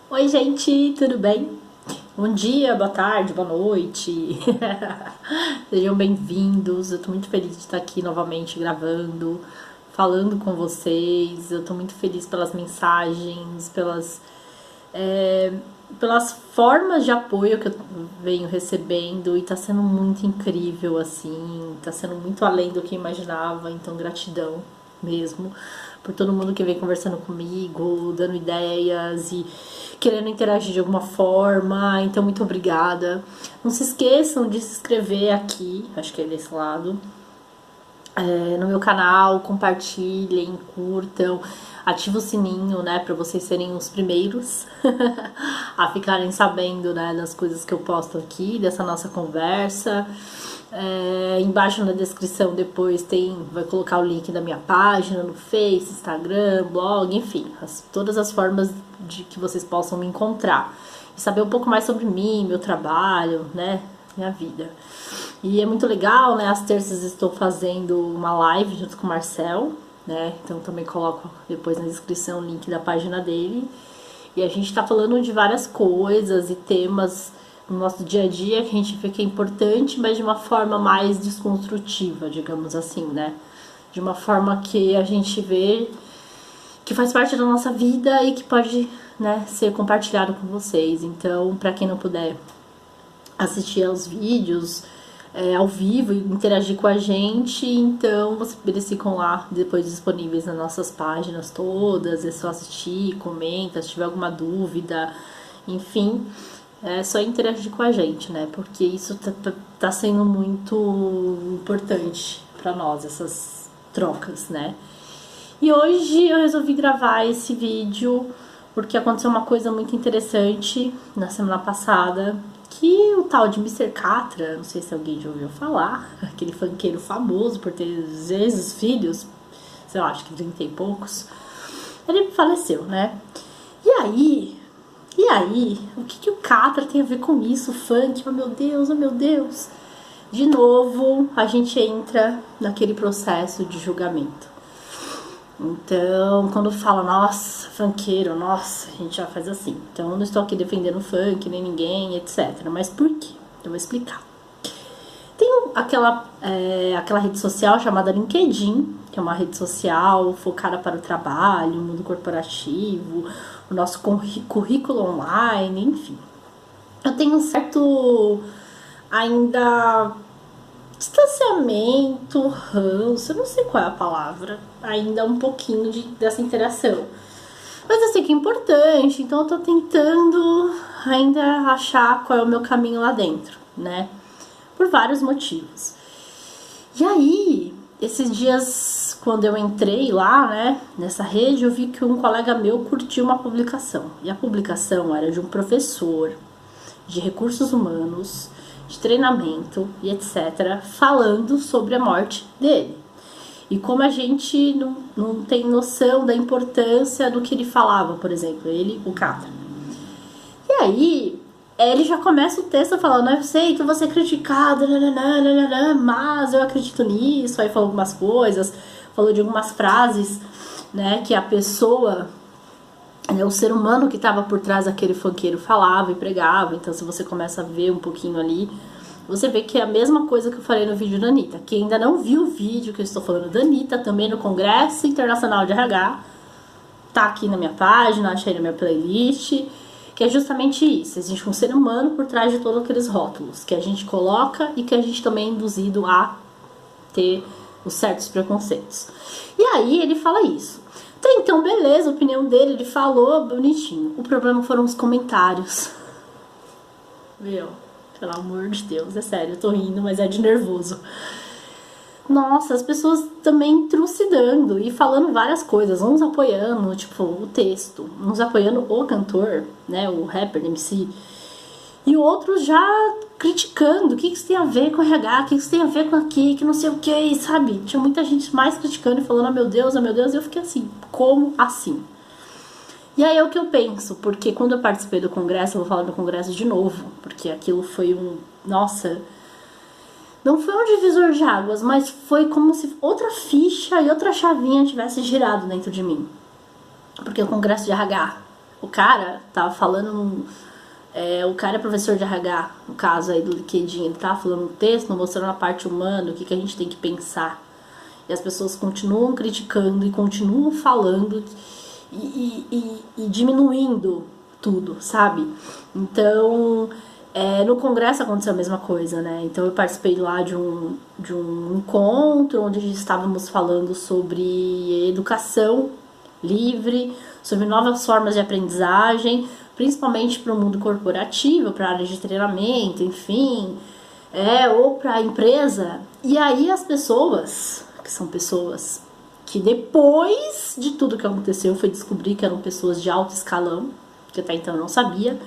Oi, gente, tudo bem? Bom dia, boa tarde, boa noite. Sejam bem-vindos. Eu tô muito feliz de estar aqui novamente gravando, falando com vocês. Eu tô muito feliz pelas mensagens, pelas formas de apoio que eu venho recebendo e tá sendo muito incrível, assim, tá sendo muito além do que eu imaginava, então gratidão mesmo por todo mundo que vem conversando comigo, dando ideias e querendo interagir de alguma forma, então muito obrigada. Não se esqueçam de se inscrever aqui, acho que é desse lado, no meu canal, compartilhem, curtam, ativa o sininho, né, para vocês serem os primeiros a ficarem sabendo, né, das coisas que eu posto aqui, dessa nossa conversa. Embaixo na descrição depois vai colocar o link da minha página no Face, Instagram, blog, enfim, todas as formas de que vocês possam me encontrar e saber um pouco mais sobre mim, meu trabalho, né, minha vida. E é muito legal, né? Às terças estou fazendo uma live junto com o Marcel, né? Então também coloco depois na descrição o link da página dele. E a gente tá falando de várias coisas e temas no nosso dia a dia que a gente vê que é importante, mas de uma forma mais desconstrutiva, digamos assim, né? De uma forma que a gente vê que faz parte da nossa vida e que pode, né, ser compartilhado com vocês. Então, para quem não puder assistir aos vídeos ao vivo e interagir com a gente, então eles ficam lá depois disponíveis nas nossas páginas todas, é só assistir, comenta, se tiver alguma dúvida, enfim, é só interagir com a gente, né, porque isso tá sendo muito importante para nós, essas trocas, né. E hoje eu resolvi gravar esse vídeo porque aconteceu uma coisa muito interessante na semana passada, que o tal de Mr. Catra, não sei se alguém já ouviu falar, aquele funkeiro famoso por ter vezes filhos, sei lá, acho que 30 e poucos, ele faleceu, né? E aí, o que o Catra tem a ver com isso, o funk? Oh meu Deus, oh meu Deus! De novo, a gente entra naquele processo de julgamento. Então, quando fala, nossa, funkeiro, nossa, a gente já faz assim. Então, eu não estou aqui defendendo funk, nem ninguém, etc. Mas por quê? Eu vou explicar. Tem aquela rede social chamada LinkedIn, que é uma rede social focada para o trabalho, o mundo corporativo, o nosso currículo online, enfim. Eu tenho um certo ainda distanciamento, ranço, eu não sei qual é a palavra, ainda um pouquinho dessa interação. Mas eu sei que é importante, então eu tô tentando ainda achar qual é o meu caminho lá dentro, né? Por vários motivos. E aí, esses dias, quando eu entrei lá, né, nessa rede, eu vi que um colega meu curtiu uma publicação. E a publicação era de um professor de recursos humanos, de treinamento e etc., falando sobre a morte dele. E como a gente não tem noção da importância do que ele falava, por exemplo, ele, o Catra. E aí, ele já começa o texto falando, eu sei que eu vou ser criticado, mas eu acredito nisso. Aí falou algumas coisas, falou de algumas frases, né, que a pessoa, o ser humano que estava por trás daquele funkeiro falava e pregava. Então, se você começa a ver um pouquinho ali, você vê que é a mesma coisa que eu falei no vídeo da Anitta. Quem ainda não viu o vídeo que eu estou falando da Anitta, também no Congresso Internacional de RH, tá aqui na minha página, achei na minha playlist, que é justamente isso. Existe um ser humano por trás de todos aqueles rótulos que a gente coloca e que a gente também é induzido a ter os certos preconceitos. E aí ele fala isso. Então, beleza, a opinião dele, ele falou bonitinho. O problema foram os comentários. Meu, pelo amor de Deus, é sério, eu tô rindo, mas é de nervoso. Nossa, as pessoas também trucidando e falando várias coisas, uns apoiando, tipo, o texto, uns apoiando o cantor, né, o rapper, MC, e outros já criticando, o que isso tem a ver com RH, o que isso tem a ver com aqui, que não sei o que, sabe? Tinha muita gente mais criticando e falando, oh meu Deus, e eu fiquei assim, como assim? E aí é o que eu penso, porque quando eu participei do congresso, eu vou falar do congresso de novo, porque aquilo foi nossa, não foi um divisor de águas, mas foi como se outra ficha e outra chavinha tivesse girado dentro de mim. Porque o congresso de RH, O cara tava falando, o cara é professor de RH, no caso aí do LinkedIn, ele tava falando um texto mostrando a parte humana, o que a gente tem que pensar. E as pessoas continuam criticando e continuam falando e diminuindo tudo, sabe? Então, no Congresso aconteceu a mesma coisa, né? Então eu participei lá de um encontro onde estávamos falando sobre educação livre, sobre novas formas de aprendizagem, principalmente para o mundo corporativo, para a área de treinamento, enfim, ou para a empresa. E aí as pessoas, que são pessoas que depois de tudo que aconteceu, foi descobrir que eram pessoas de alto escalão, que até então eu não sabia,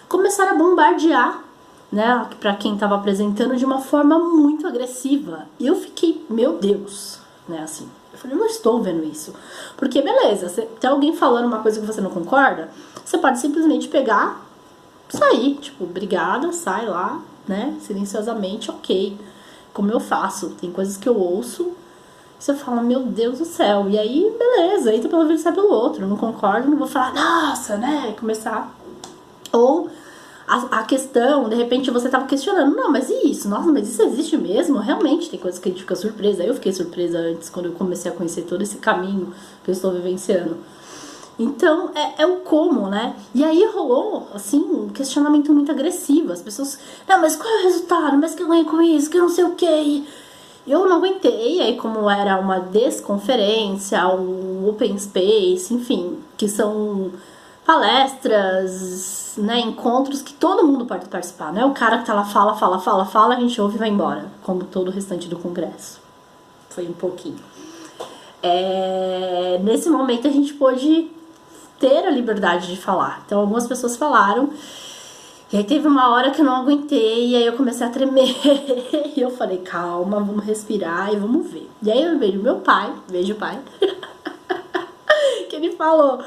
começaram a bombardear, né, para quem estava apresentando de uma forma muito agressiva. E eu fiquei, meu Deus, né, assim, eu falei, não estou vendo isso. Porque, beleza, se tem alguém falando uma coisa que você não concorda, você pode simplesmente pegar, sair, tipo, obrigada, sai lá, né, silenciosamente, ok. Como eu faço, tem coisas que eu ouço, você fala, meu Deus do céu, e aí, beleza, entra pelo vídeo e sai pelo outro, não concordo, não vou falar, nossa, né, começar. Ou a questão, de repente você tava questionando, não, mas e isso? Nossa, mas isso existe mesmo? Realmente, tem coisas que a gente fica surpresa. Eu fiquei surpresa antes, quando eu comecei a conhecer todo esse caminho que eu estou vivenciando. Então, é o como, né? E aí rolou, assim, um questionamento muito agressivo. As pessoas, não, mas qual é o resultado? Mas que eu ganhei com isso? Que eu não sei o quê. Eu não aguentei, aí como era uma desconferência, um open space, enfim, que são palestras, né, encontros que todo mundo pode participar, né? O cara que tá lá fala, a gente ouve e vai embora, como todo o restante do congresso. Foi um pouquinho. Nesse momento a gente pôde ter a liberdade de falar. Então algumas pessoas falaram, e aí teve uma hora que eu não aguentei, e aí eu comecei a tremer, e eu falei, calma, vamos respirar e vamos ver. E aí eu vejo meu pai, que ele falou,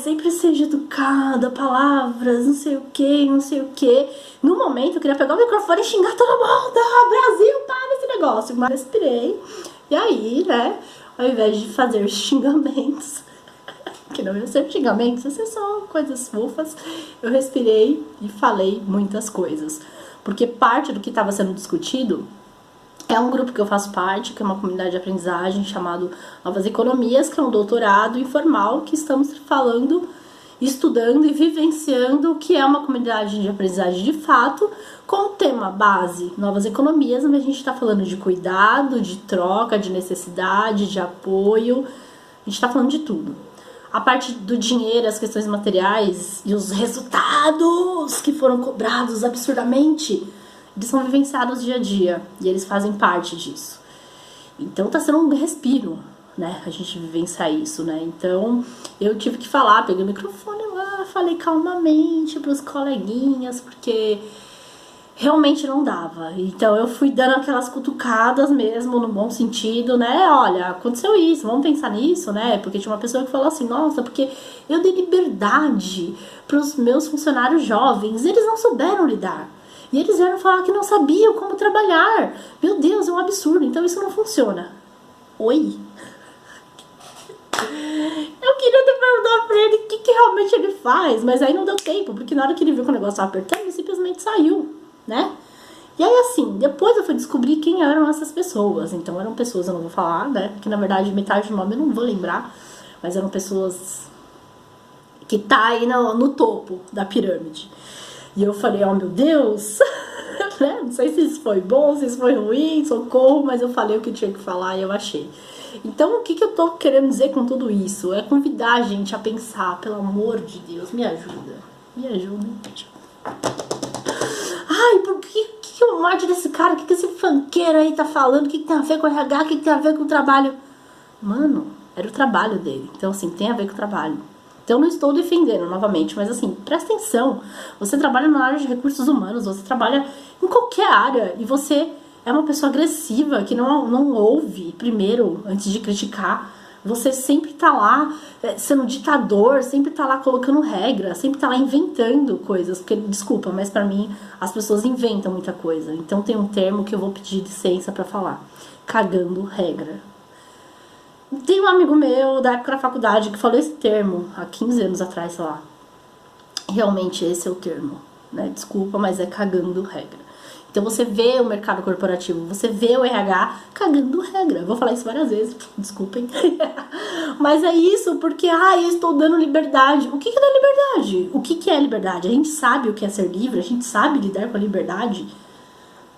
sempre seja educada, palavras, não sei o que, não sei o que. No momento eu queria pegar o microfone e xingar todo mundo, Brasil, para esse negócio, mas respirei. E aí, né, ao invés de fazer xingamentos, que não iam ser xingamentos, ia ser só coisas fofas, eu respirei e falei muitas coisas. Porque parte do que estava sendo discutido é um grupo que eu faço parte, que é uma comunidade de aprendizagem chamado Novas Economias, que é um doutorado informal que estamos falando, estudando e vivenciando o que é uma comunidade de aprendizagem de fato, com o tema base Novas Economias, onde a gente está falando de cuidado, de troca, de necessidade, de apoio, a gente está falando de tudo. A parte do dinheiro, as questões materiais e os resultados que foram cobrados absurdamente, eles são vivenciados dia a dia e eles fazem parte disso. Então tá sendo um respiro, né, a gente vivenciar isso, né. Então eu tive que falar, peguei o microfone lá, falei calmamente pros coleguinhas, porque realmente não dava. Então eu fui dando aquelas cutucadas mesmo, no bom sentido, né? Olha, aconteceu isso, vamos pensar nisso, né? Porque tinha uma pessoa que falou assim, nossa, porque eu dei liberdade pros meus funcionários jovens, eles não souberam lidar. E eles vieram falar que não sabiam como trabalhar. Meu Deus, é um absurdo, então isso não funciona. Oi? Eu queria ter perguntado pra ele o que realmente ele faz, mas aí não deu tempo, porque na hora que ele viu que o negócio tava apertando, ele simplesmente saiu, né? E aí assim, depois eu fui descobrir quem eram essas pessoas. Então eram pessoas, eu não vou falar, né? Porque na verdade metade do nome eu não vou lembrar, mas eram pessoas que tá aí no topo da pirâmide. E eu falei, oh meu Deus, né? Não sei se isso foi bom, se isso foi ruim, socorro, mas eu falei o que tinha que falar e eu achei. Então o que eu tô querendo dizer com tudo isso? É convidar a gente a pensar, pelo amor de Deus, me ajuda, gente. Ai, por que o morte desse cara, o que esse funkeiro aí tá falando, o que tem a ver com o RH, o que tem a ver com o trabalho? Mano, era o trabalho dele, então assim, tem a ver com o trabalho. Então eu não estou defendendo novamente, mas assim, presta atenção, você trabalha na área de recursos humanos, você trabalha em qualquer área e você é uma pessoa agressiva que não ouve primeiro antes de criticar. Você sempre tá lá sendo ditador, sempre tá lá colocando regra, sempre tá lá inventando coisas, porque, desculpa, mas pra mim as pessoas inventam muita coisa. Então tem um termo que eu vou pedir licença pra falar: cagando regra. Tem um amigo meu da época da faculdade que falou esse termo há 15 anos atrás, sei lá. Realmente esse é o termo, né? Desculpa, mas é cagando regra. Então você vê o mercado corporativo, você vê o RH cagando regra. Vou falar isso várias vezes, desculpem. Mas é isso, porque eu estou dando liberdade. O que é dar liberdade? O que é liberdade? A gente sabe o que é ser livre, a gente sabe lidar com a liberdade,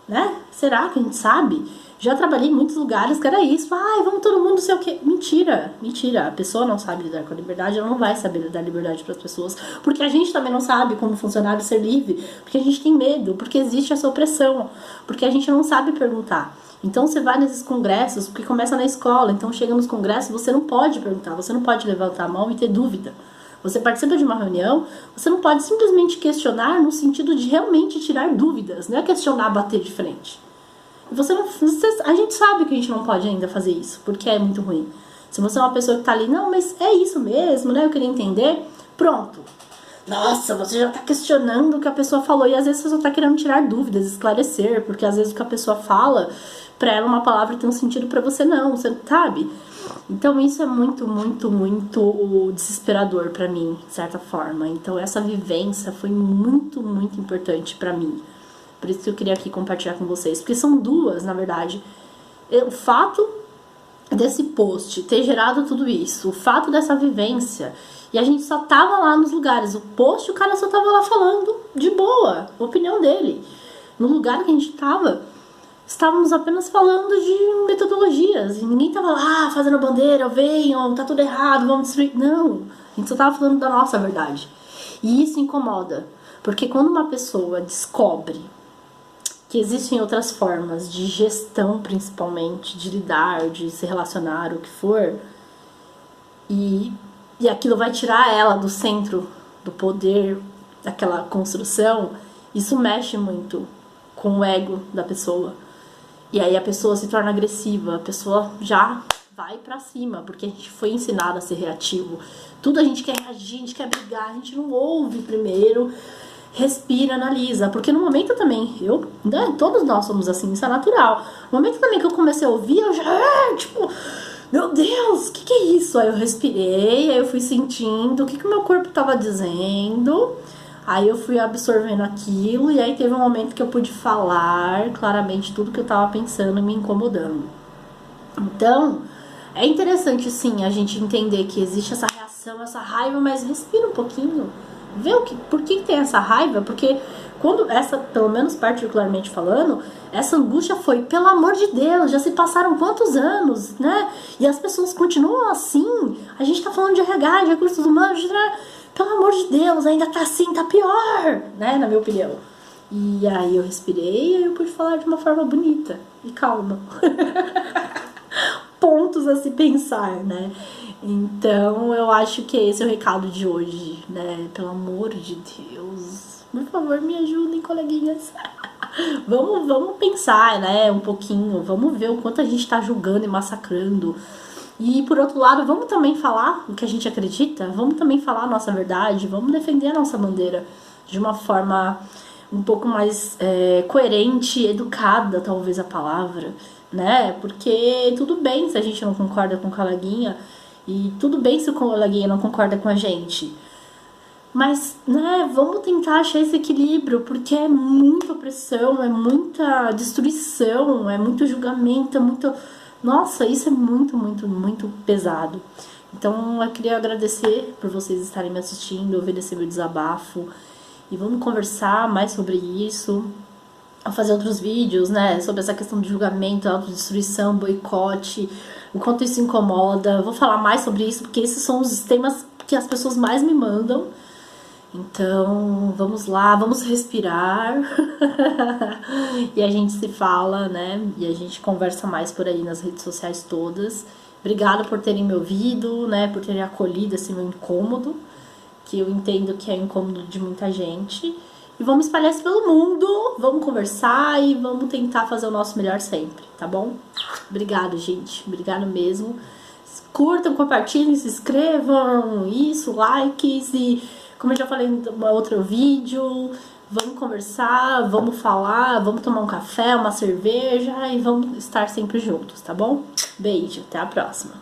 né? Será que a gente sabe? Já trabalhei em muitos lugares que era isso. Vamos todo mundo sei o quê. Mentira, mentira. A pessoa não sabe lidar com a liberdade, ela não vai saber dar liberdade para as pessoas. Porque a gente também não sabe como funcionário ser livre. Porque a gente tem medo, porque existe essa opressão. Porque a gente não sabe perguntar. Então você vai nesses congressos, porque começa na escola. Então chega nos congressos, você não pode perguntar, você não pode levantar a mão e ter dúvida. Você participa de uma reunião, você não pode simplesmente questionar no sentido de realmente tirar dúvidas. Não é questionar, bater de frente. A gente sabe que a gente não pode ainda fazer isso, porque é muito ruim. Se você é uma pessoa que tá ali, não, mas é isso mesmo, né? Eu queria entender. Pronto. Nossa, você já tá questionando o que a pessoa falou. E às vezes você só tá querendo tirar dúvidas, esclarecer. Porque às vezes o que a pessoa fala, pra ela uma palavra tem um sentido pra você não, você sabe? Então isso é muito, muito, muito desesperador pra mim, de certa forma. Então essa vivência foi muito, muito importante pra mim. Por isso que eu queria aqui compartilhar com vocês. Porque são duas, na verdade. O fato desse post ter gerado tudo isso, o fato dessa vivência, e a gente só tava lá nos lugares. O post, o cara só tava lá falando de boa, a opinião dele. No lugar que a gente tava, estávamos apenas falando de metodologias. E ninguém tava lá fazendo bandeira, venham, tá tudo errado, vamos destruir. Não, a gente só tava falando da nossa verdade. E isso incomoda. Porque quando uma pessoa descobre que existem outras formas de gestão, principalmente, de lidar, de se relacionar, o que for, e aquilo vai tirar ela do centro do poder, daquela construção, isso mexe muito com o ego da pessoa. E aí a pessoa se torna agressiva, a pessoa já vai pra cima, porque a gente foi ensinado a ser reativo. Tudo a gente quer reagir, a gente quer brigar, a gente não ouve primeiro, respira, analisa, porque no momento também, todos nós somos assim, isso é natural. No momento também que eu comecei a ouvir, eu já, meu Deus, o que é isso? Aí eu respirei, aí eu fui sentindo o que o meu corpo tava dizendo, aí eu fui absorvendo aquilo, e aí teve um momento que eu pude falar claramente tudo que eu tava pensando e me incomodando. Então, é interessante sim a gente entender que existe essa reação, essa raiva, mas respira um pouquinho. Vê por que tem essa raiva, porque quando pelo menos particularmente falando, essa angústia foi, pelo amor de Deus, já se passaram quantos anos, né? E as pessoas continuam assim, a gente tá falando de RH, de recursos humanos, pelo amor de Deus, ainda tá assim, tá pior, né, na minha opinião. E aí eu respirei e aí eu pude falar de uma forma bonita e calma. Pontos a se pensar, né? Então, eu acho que esse é o recado de hoje, né? Pelo amor de Deus, por favor, me ajudem, coleguinhas. Vamos pensar, né? Um pouquinho, vamos ver o quanto a gente tá julgando e massacrando. E, por outro lado, vamos também falar o que a gente acredita, vamos também falar a nossa verdade, vamos defender a nossa bandeira de uma forma um pouco mais coerente, educada, talvez a palavra, né? Porque tudo bem se a gente não concorda com o coleguinha, e tudo bem se o coleguinha não concorda com a gente. Mas, né, vamos tentar achar esse equilíbrio, porque é muita opressão, é muita destruição, é muito julgamento, é muito... Nossa, isso é muito, muito, muito pesado. Então, eu queria agradecer por vocês estarem me assistindo, obedecer meu desabafo. E vamos conversar mais sobre isso. Vou fazer outros vídeos, né, sobre essa questão de julgamento, autodestruição, boicote, o quanto isso incomoda. Vou falar mais sobre isso, porque esses são os temas que as pessoas mais me mandam. Então, vamos lá, vamos respirar. E a gente se fala, né, e a gente conversa mais por aí nas redes sociais todas. Obrigada por terem me ouvido, né, por terem acolhido esse meu incômodo, que eu entendo que é incômodo de muita gente. E vamos espalhar isso pelo mundo, vamos conversar e vamos tentar fazer o nosso melhor sempre, tá bom? Obrigado, gente. Obrigado mesmo. Curtam, compartilhem, se inscrevam, isso, likes e, como eu já falei em outro vídeo, vamos conversar, vamos falar, vamos tomar um café, uma cerveja e vamos estar sempre juntos, tá bom? Beijo, até a próxima.